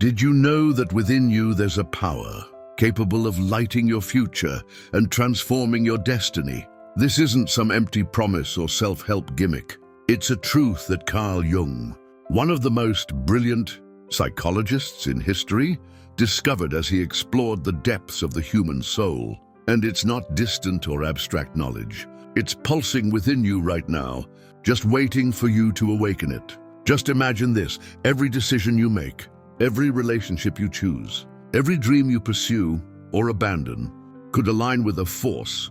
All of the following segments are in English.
Did you know that within you there's a power capable of lighting your future and transforming your destiny? This isn't some empty promise or self-help gimmick. It's a truth that Carl Jung, one of the most brilliant psychologists in history, discovered as he explored the depths of the human soul. And it's not distant or abstract knowledge. It's pulsing within you right now, just waiting for you to awaken it. Just imagine this: every decision you make, every relationship you choose, every dream you pursue or abandon could align with a force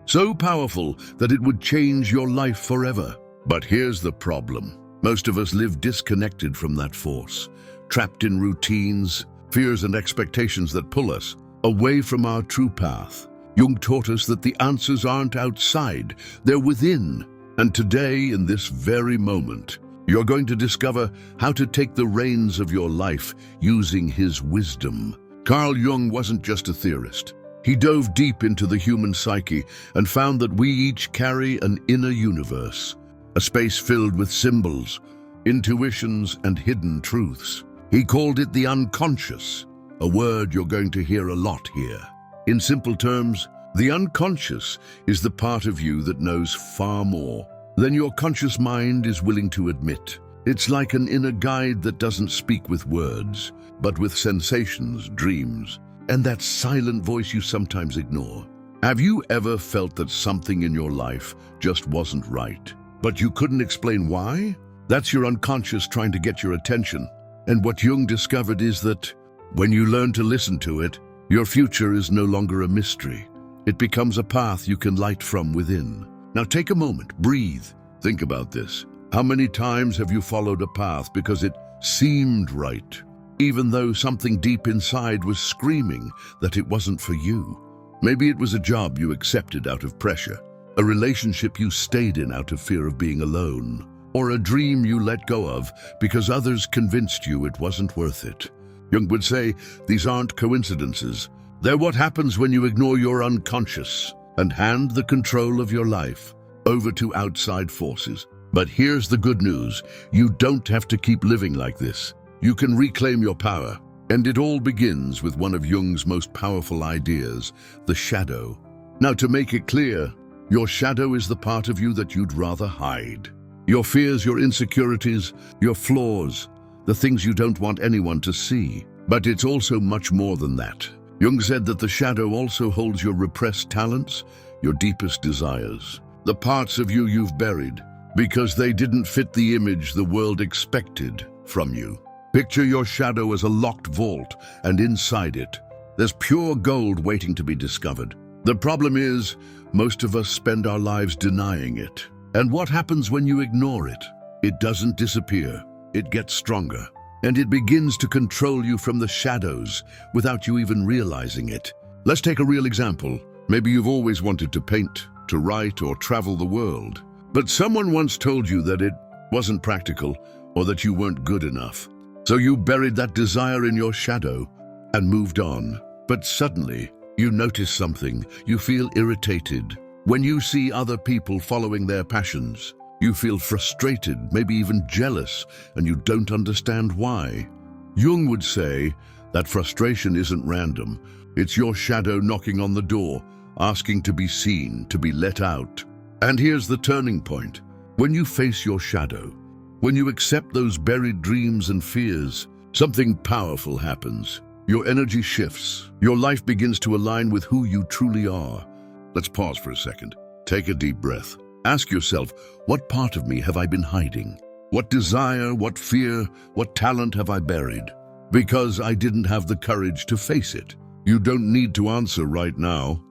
so powerful that it would change your life forever. But here's the problem. Most of us live disconnected from that force, trapped in routines, fears and expectations that pull us away from our true path. Jung taught us that the answers aren't outside, they're within. And today, in this very moment, you're going to discover how to take the reins of your life using his wisdom. Carl Jung wasn't just a theorist. He dove deep into the human psyche and found that we each carry an inner universe, a space filled with symbols, intuitions, and hidden truths. He called it the unconscious, a word you're going to hear a lot here. In simple terms, the unconscious is the part of you that knows far more than your conscious mind is willing to admit. It's like an inner guide that doesn't speak with words, but with sensations, dreams, and that silent voice you sometimes ignore. Have you ever felt that something in your life just wasn't right, but you couldn't explain why? That's your unconscious trying to get your attention. And what Jung discovered is that when you learn to listen to it, your future is no longer a mystery. It becomes a path you can light from within. Now take a moment, breathe, think about this. How many times have you followed a path because it seemed right, even though something deep inside was screaming that it wasn't for you? Maybe it was a job you accepted out of pressure, a relationship you stayed in out of fear of being alone, or a dream you let go of because others convinced you it wasn't worth it. Jung would say these aren't coincidences. They're what happens when you ignore your unconscious and hand the control of your life over to outside forces. But here's the good news. You don't have to keep living like this. You can reclaim your power. And it all begins with one of Jung's most powerful ideas, the shadow. Now, to make it clear, your shadow is the part of you that you'd rather hide. Your fears, your insecurities, your flaws, the things you don't want anyone to see. But it's also much more than that. Jung said that the shadow also holds your repressed talents, your deepest desires, the parts of you you've buried because they didn't fit the image the world expected from you. Picture your shadow as a locked vault, and inside it, there's pure gold waiting to be discovered. The problem is, most of us spend our lives denying it. And what happens when you ignore it? It doesn't disappear. It gets stronger. And it begins to control you from the shadows without you even realizing it. Let's take a real example. Maybe you've always wanted to paint, to write, or travel the world. But someone once told you that it wasn't practical or that you weren't good enough. So you buried that desire in your shadow and moved on. But suddenly, you notice something. You feel irritated. When you see other people following their passions, you feel frustrated, maybe even jealous, and you don't understand why. Jung would say that frustration isn't random. It's your shadow knocking on the door, asking to be seen, to be let out. And here's the turning point. When you face your shadow, when you accept those buried dreams and fears, something powerful happens. Your energy shifts. Your life begins to align with who you truly are. Let's pause for a second. Take a deep breath. Ask yourself, what part of me have I been hiding? What desire, what fear, what talent have I buried? Because I didn't have the courage to face it. You don't need to answer right now.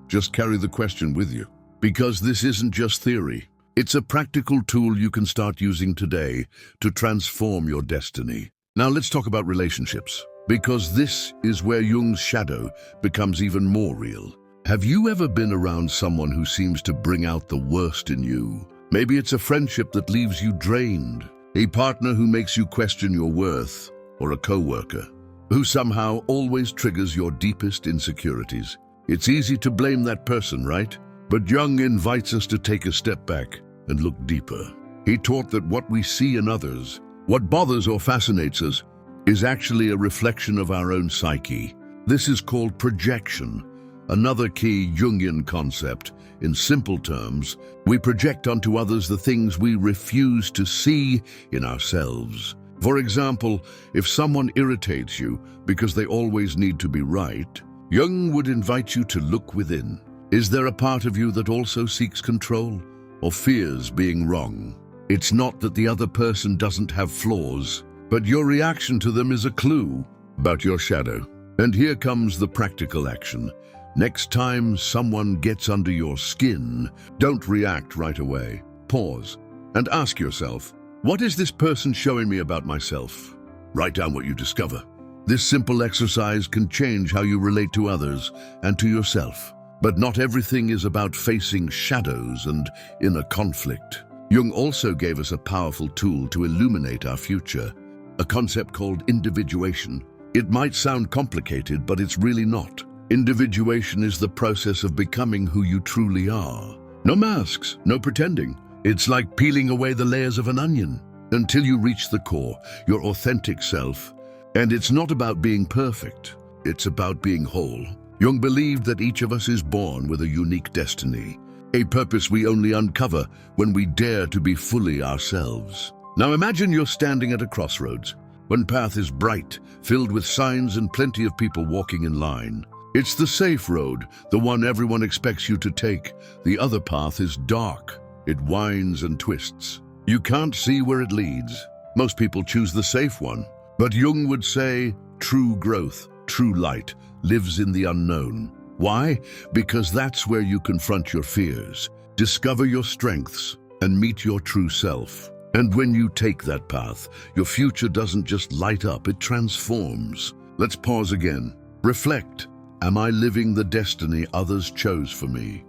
Just carry the question with you. Because this isn't just theory. It's a practical tool you can start using today to transform your destiny. Now let's talk about relationships, because this is where Jung's shadow becomes even more real. Have you ever been around someone who seems to bring out the worst in you? Maybe it's a friendship that leaves you drained, a partner who makes you question your worth, or a coworker who somehow always triggers your deepest insecurities. It's easy to blame that person, right? But Jung invites us to take a step back and look deeper. He taught that what we see in others, what bothers or fascinates us, is actually a reflection of our own psyche. This is called projection, another key Jungian concept. In simple terms, we project onto others the things we refuse to see in ourselves. For example, if someone irritates you because they always need to be right, Jung would invite you to look within. Is there a part of you that also seeks control or fears being wrong? It's not that the other person doesn't have flaws, but your reaction to them is a clue about your shadow. And here comes the practical action. Next time someone gets under your skin, don't react right away. Pause and ask yourself, what is this person showing me about myself? Write down what you discover. This simple exercise can change how you relate to others and to yourself. But not everything is about facing shadows and inner conflict. Jung also gave us a powerful tool to illuminate our future, a concept called individuation. It might sound complicated, but it's really not. Individuation is the process of becoming who you truly are. No masks, no pretending. It's like peeling away the layers of an onion until you reach the core, your authentic self. And it's not about being perfect, it's about being whole. Jung believed that each of us is born with a unique destiny, a purpose we only uncover when we dare to be fully ourselves. Now imagine you're standing at a crossroads. One path is bright, filled with signs and plenty of people walking in line. It's the safe road, the one everyone expects you to take. The other path is dark. It winds and twists. You can't see where it leads. Most people choose the safe one. But Jung would say, true growth, true light, lives in the unknown. Why? Because that's where you confront your fears, discover your strengths, and meet your true self. And when you take that path, your future doesn't just light up, it transforms. Let's pause again. Reflect. Am I living the destiny others chose for me?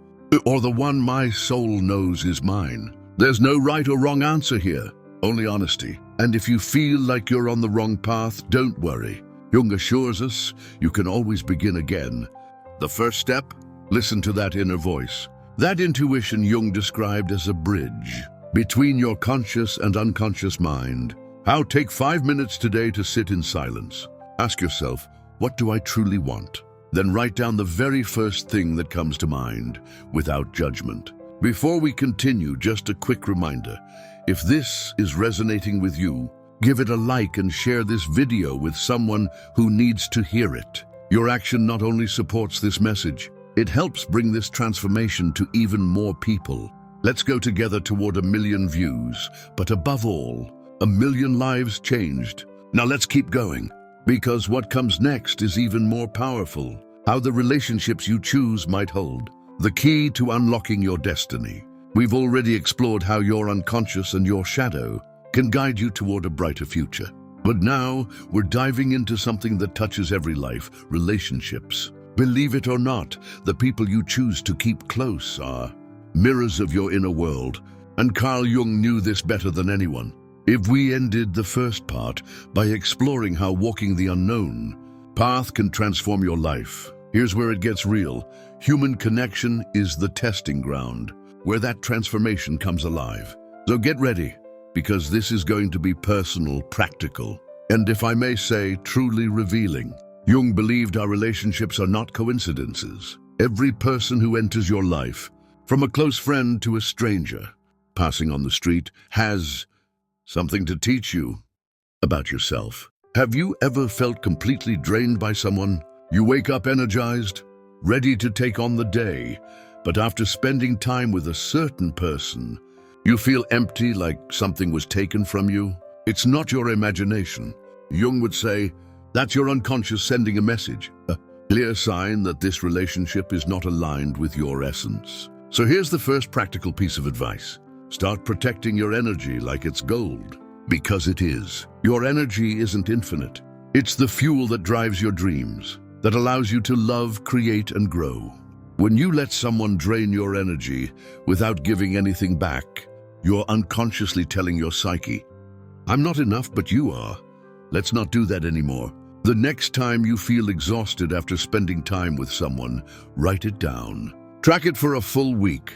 Or the one my soul knows is mine? There's no right or wrong answer here, only honesty. And if you feel like you're on the wrong path, don't worry. Jung assures us you can always begin again. The first step? Listen to that inner voice. That intuition Jung described as a bridge between your conscious and unconscious mind. How take 5 minutes today to sit in silence. Ask yourself, what do I truly want? Then write down the very first thing that comes to mind, without judgment. Before we continue, just a quick reminder. If this is resonating with you, give it a like and share this video with someone who needs to hear it. Your action not only supports this message, it helps bring this transformation to even more people. Let's go together toward 1 million views, but above all, 1 million lives changed. Now let's keep going. Because what comes next is even more powerful. How the relationships you choose might hold. The key to unlocking your destiny. We've already explored how your unconscious and your shadow can guide you toward a brighter future. But now we're diving into something that touches every life, relationships. Believe it or not, the people you choose to keep close are mirrors of your inner world. And Carl Jung knew this better than anyone. If we ended the first part by exploring how walking the unknown path can transform your life, here's where it gets real. Human connection is the testing ground, where that transformation comes alive. So get ready, because this is going to be personal, practical, and if I may say, truly revealing. Jung believed our relationships are not coincidences. Every person who enters your life, from a close friend to a stranger passing on the street, has something to teach you about yourself. Have you ever felt completely drained by someone? You wake up energized, ready to take on the day, but after spending time with a certain person, you feel empty, like something was taken from you? It's not your imagination. Jung would say, that's your unconscious sending a message, a clear sign that this relationship is not aligned with your essence. So here's the first practical piece of advice. Start protecting your energy like it's gold, because it is. Your energy isn't infinite. It's the fuel that drives your dreams, that allows you to love, create, and grow. When you let someone drain your energy without giving anything back, you're unconsciously telling your psyche, I'm not enough, but you are. Let's not do that anymore. The next time you feel exhausted after spending time with someone, write it down. Track it for a full week.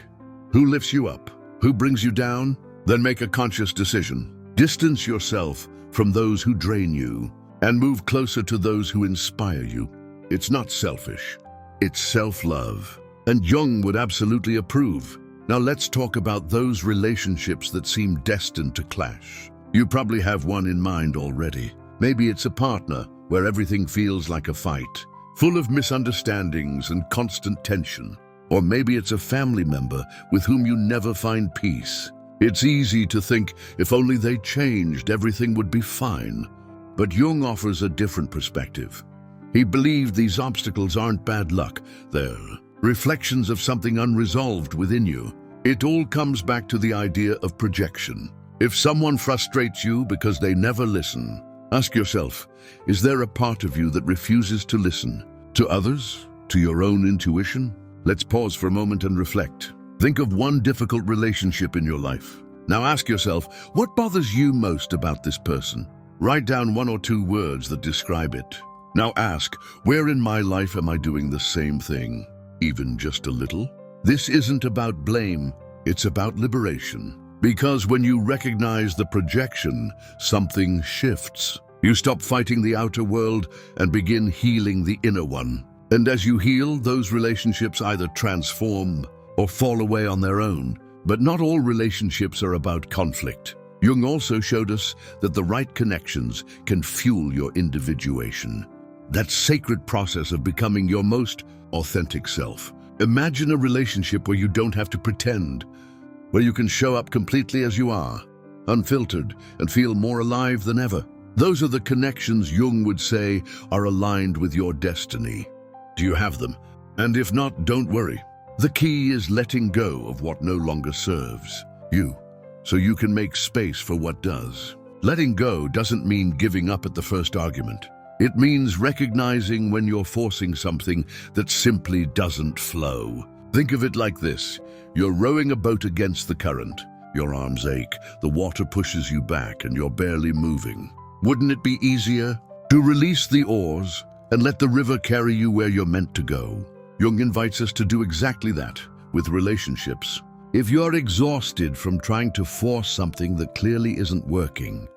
Who lifts you up? Who brings you down? Then make a conscious decision. Distance yourself from those who drain you and move closer to those who inspire you. It's not selfish, it's self-love. And Jung would absolutely approve. Now let's talk about those relationships that seem destined to clash. You probably have one in mind already. Maybe it's a partner where everything feels like a fight, full of misunderstandings and constant tension. Or maybe it's a family member with whom you never find peace. It's easy to think if only they changed, everything would be fine. But Jung offers a different perspective. He believed these obstacles aren't bad luck, they're reflections of something unresolved within you. It all comes back to the idea of projection. If someone frustrates you because they never listen, ask yourself, is there a part of you that refuses to listen? To others? To your own intuition? Let's pause for a moment and reflect. Think of one difficult relationship in your life. Now ask yourself, what bothers you most about this person? Write down 1 or 2 words that describe it. Now ask, where in my life am I doing the same thing? Even just a little? This isn't about blame, it's about liberation. Because when you recognize the projection, something shifts. You stop fighting the outer world and begin healing the inner one. And as you heal, those relationships either transform or fall away on their own. But not all relationships are about conflict. Jung also showed us that the right connections can fuel your individuation. That sacred process of becoming your most authentic self. Imagine a relationship where you don't have to pretend, where you can show up completely as you are, unfiltered, and feel more alive than ever. Those are the connections Jung would say are aligned with your destiny. Do you have them? And if not, don't worry. The key is letting go of what no longer serves you, so you can make space for what does. Letting go doesn't mean giving up at the first argument. It means recognizing when you're forcing something that simply doesn't flow. Think of it like this. You're rowing a boat against the current. Your arms ache, the water pushes you back, and you're barely moving. Wouldn't it be easier to release the oars and let the river carry you where you're meant to go? Jung invites us to do exactly that with relationships. If you're exhausted from trying to force something that clearly isn't working,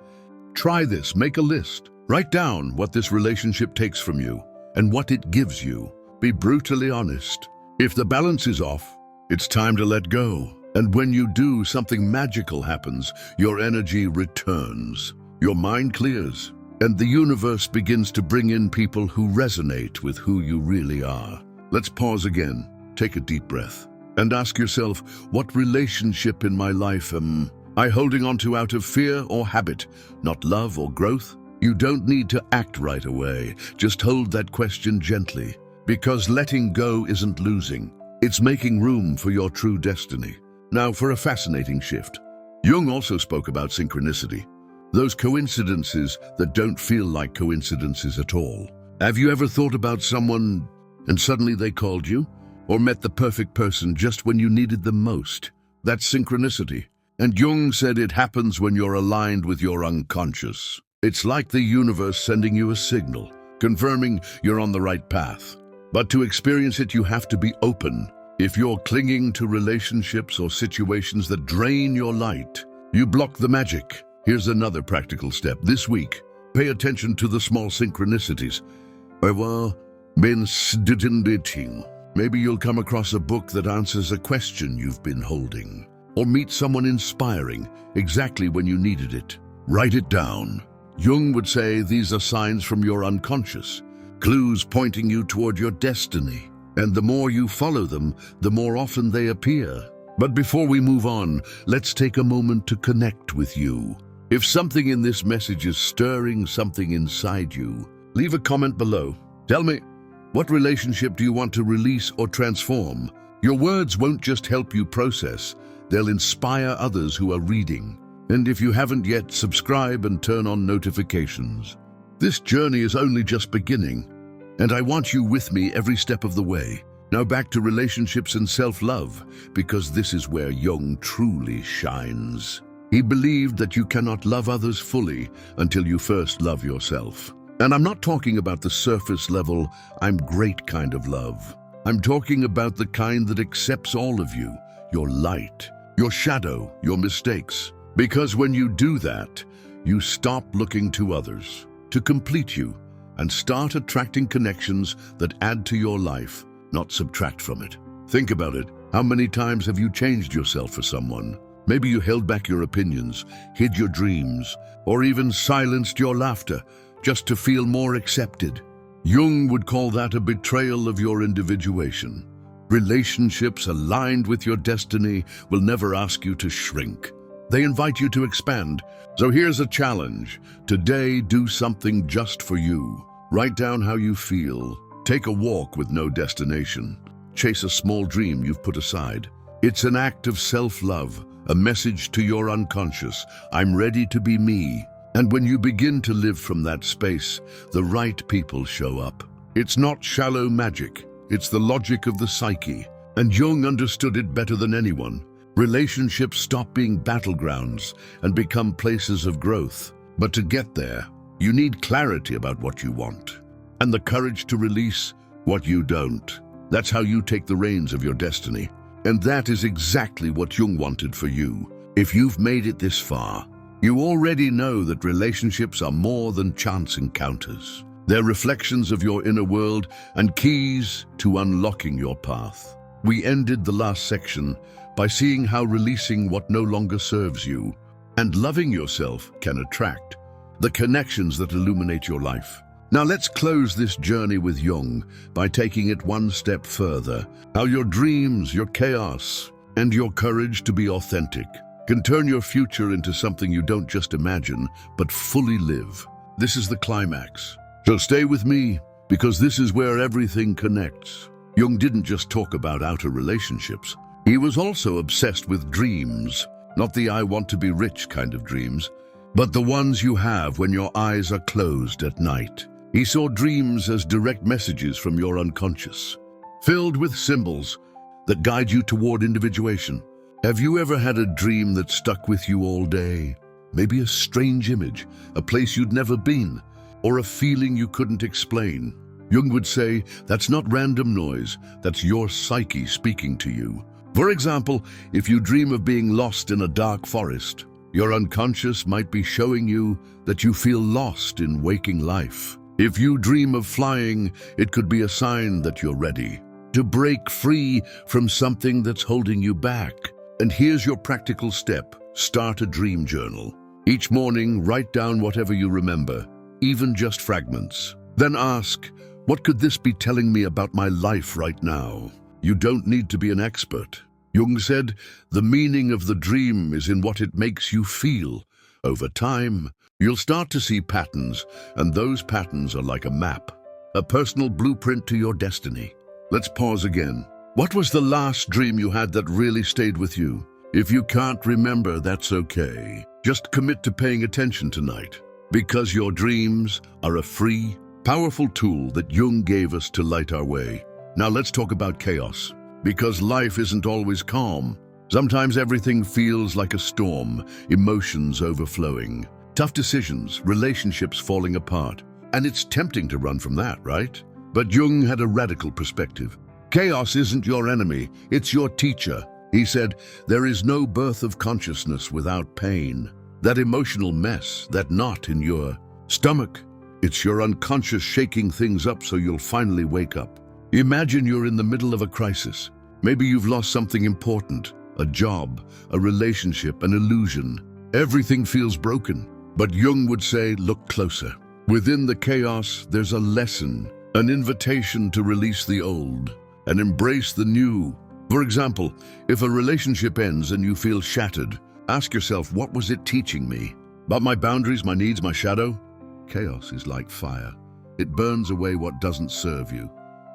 try this. Make a list. Write down what this relationship takes from you and what it gives you. Be brutally honest. If the balance is off, it's time to let go. And when you do, something magical happens. Your energy returns. Your mind clears. And the universe begins to bring in people who resonate with who you really are. Let's pause again. Take a deep breath. And ask yourself, what relationship in my life am I holding on to out of fear or habit, not love or growth? You don't need to act right away. Just hold that question gently. Because letting go isn't losing. It's making room for your true destiny. Now for a fascinating shift. Jung also spoke about synchronicity. Those coincidences that don't feel like coincidences at all. Have you ever thought about someone and suddenly they called you? Or met the perfect person just when you needed them most? That's synchronicity. And Jung said it happens when you're aligned with your unconscious. It's like the universe sending you a signal, confirming you're on the right path. But to experience it, you have to be open. If you're clinging to relationships or situations that drain your light, you block the magic. Here's another practical step. This week, pay attention to the small synchronicities. Maybe you'll come across a book that answers a question you've been holding, or meet someone inspiring exactly when you needed it. Write it down. Jung would say these are signs from your unconscious, clues pointing you toward your destiny. And the more you follow them, the more often they appear. But before we move on, let's take a moment to connect with you. If something in this message is stirring something inside you, leave a comment below. Tell me, what relationship do you want to release or transform? Your words won't just help you process, they'll inspire others who are reading. And if you haven't yet, subscribe and turn on notifications. This journey is only just beginning, and I want you with me every step of the way. Now back to relationships and self-love, because this is where Jung truly shines. He believed that you cannot love others fully until you first love yourself. And I'm not talking about the surface level, I'm great kind of love. I'm talking about the kind that accepts all of you, your light, your shadow, your mistakes. Because when you do that, you stop looking to others. to complete you, and start attracting connections that add to your life, not subtract from it. Think about it. How many times have you changed yourself for someone? Maybe you held back your opinions, hid your dreams, or even silenced your laughter just to feel more accepted. Jung would call that a betrayal of your individuation. Relationships aligned with your destiny will never ask you to shrink. They invite you to expand. So here's a challenge. Today, do something just for you. Write down how you feel. Take a walk with no destination. Chase a small dream you've put aside. It's an act of self-love, a message to your unconscious. I'm ready to be me. And when you begin to live from that space, the right people show up. It's not shallow magic. It's the logic of the psyche. And Jung understood it better than anyone. Relationships stop being battlegrounds and become places of growth. But to get there, you need clarity about what you want and the courage to release what you don't. That's how you take the reins of your destiny. And that is exactly what Jung wanted for you. If you've made it this far, you already know that relationships are more than chance encounters. They're reflections of your inner world and keys to unlocking your path. We ended the last section by seeing how releasing what no longer serves you and loving yourself can attract the connections that illuminate your life. Now let's close this journey with Jung by taking it one step further. How your dreams, your chaos, and your courage to be authentic can turn your future into something you don't just imagine, but fully live. This is the climax. So stay with me, because this is where everything connects. Jung didn't just talk about outer relationships. He was also obsessed with dreams, not the I want to be rich kind of dreams, but the ones you have when your eyes are closed at night. He saw dreams as direct messages from your unconscious, filled with symbols that guide you toward individuation. Have you ever had a dream that stuck with you all day? Maybe a strange image, a place you'd never been, or a feeling you couldn't explain. Jung would say, that's not random noise, that's your psyche speaking to you. For example, if you dream of being lost in a dark forest, your unconscious might be showing you that you feel lost in waking life. If you dream of flying, it could be a sign that you're ready to break free from something that's holding you back. And here's your practical step. Start a dream journal. Each morning, write down whatever you remember, even just fragments. Then ask, what could this be telling me about my life right now? You don't need to be an expert. Jung said, the meaning of the dream is in what it makes you feel. Over time, you'll start to see patterns, and those patterns are like a map, a personal blueprint to your destiny. Let's pause again. What was the last dream you had that really stayed with you? If you can't remember, that's okay. Just commit to paying attention tonight, because your dreams are a free, powerful tool that Jung gave us to light our way. Now let's talk about chaos, because life isn't always calm. Sometimes everything feels like a storm, emotions overflowing, tough decisions, relationships falling apart. And it's tempting to run from that, right? But Jung had a radical perspective. Chaos isn't your enemy, it's your teacher. He said, there is no birth of consciousness without pain. That emotional mess, that knot in your stomach, it's your unconscious shaking things up so you'll finally wake up. Imagine you're in the middle of a crisis. Maybe you've lost something important, a job, a relationship, an illusion. Everything feels broken. But Jung would say, look closer. Within the chaos, there's a lesson, an invitation to release the old and embrace the new. For example, if a relationship ends and you feel shattered, ask yourself, what was it teaching me? About my boundaries, my needs, my shadow? Chaos is like fire. It burns away what doesn't serve you,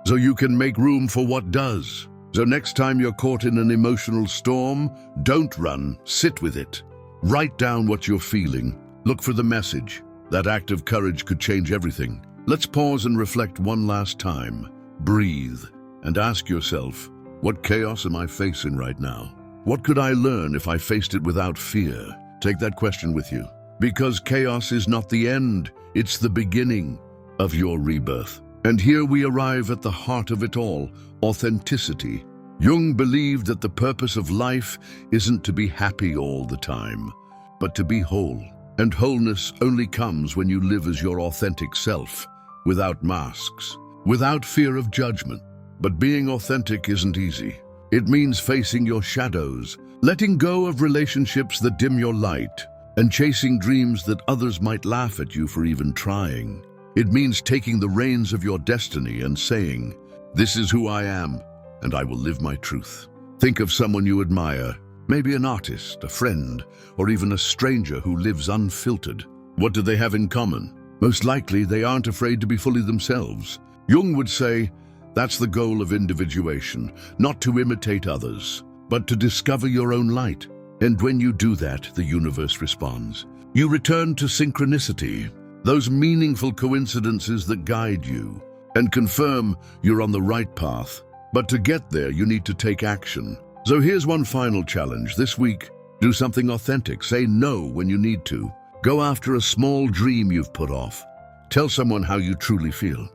so you can make room for what does. So next time you're caught in an emotional storm, don't run, sit with it. Write down what you're feeling. Look for the message. That act of courage could change everything. Let's pause and reflect one last time. Breathe and ask yourself, what chaos am I facing right now? What could I learn if I faced it without fear? Take that question with you. Because chaos is not the end, it's the beginning of your rebirth. And here we arrive at the heart of it all, authenticity. Jung believed that the purpose of life isn't to be happy all the time, but to be whole. And wholeness only comes when you live as your authentic self, without masks, without fear of judgment. But being authentic isn't easy. It means facing your shadows, letting go of relationships that dim your light, and chasing dreams that others might laugh at you for even trying. It means taking the reins of your destiny and saying, "This is who I am, and I will live my truth." Think of someone you admire, maybe an artist, a friend, or even a stranger who lives unfiltered. What do they have in common? Most likely, they aren't afraid to be fully themselves. Jung would say, that's the goal of individuation, not to imitate others, but to discover your own light. And when you do that, the universe responds. You return to synchronicity, those meaningful coincidences that guide you, and confirm you're on the right path. But to get there, you need to take action. So here's one final challenge. This week, do something authentic. Say no when you need to. Go after a small dream you've put off. Tell someone how you truly feel.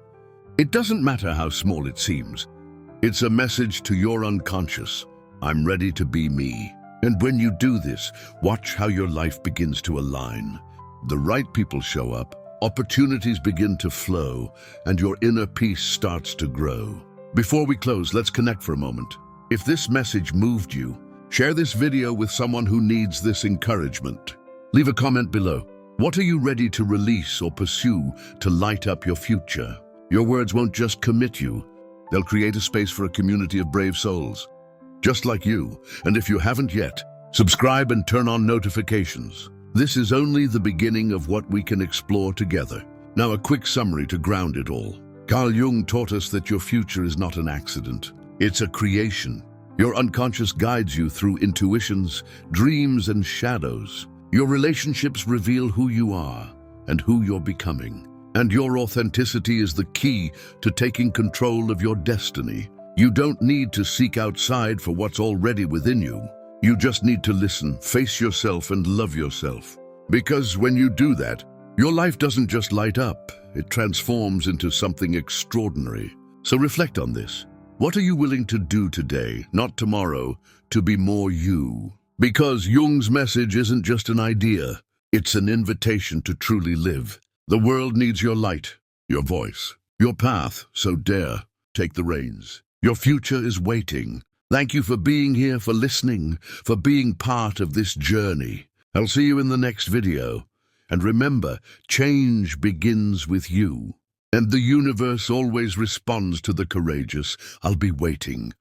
It doesn't matter how small it seems. It's a message to your unconscious. I'm ready to be me. And when you do this, watch how your life begins to align. The right people show up, opportunities begin to flow, and your inner peace starts to grow. Before we close, let's connect for a moment. If this message moved you, share this video with someone who needs this encouragement. Leave a comment below. What are you ready to release or pursue to light up your future? Your words won't just commit you. They'll create a space for a community of brave souls, just like you. And if you haven't yet, subscribe and turn on notifications. This is only the beginning of what we can explore together. Now, a quick summary to ground it all. Carl Jung taught us that your future is not an accident. It's a creation. Your unconscious guides you through intuitions, dreams, and shadows. Your relationships reveal who you are and who you're becoming. And your authenticity is the key to taking control of your destiny. You don't need to seek outside for what's already within you. You just need to listen, face yourself, and love yourself. Because when you do that, your life doesn't just light up, it transforms into something extraordinary. So reflect on this. What are you willing to do today, not tomorrow, to be more you? Because Jung's message isn't just an idea, it's an invitation to truly live. The world needs your light, your voice, your path, so dare take the reins. Your future is waiting. Thank you for being here, for listening, for being part of this journey. I'll see you in the next video. And remember, change begins with you. And the universe always responds to the courageous. I'll be waiting.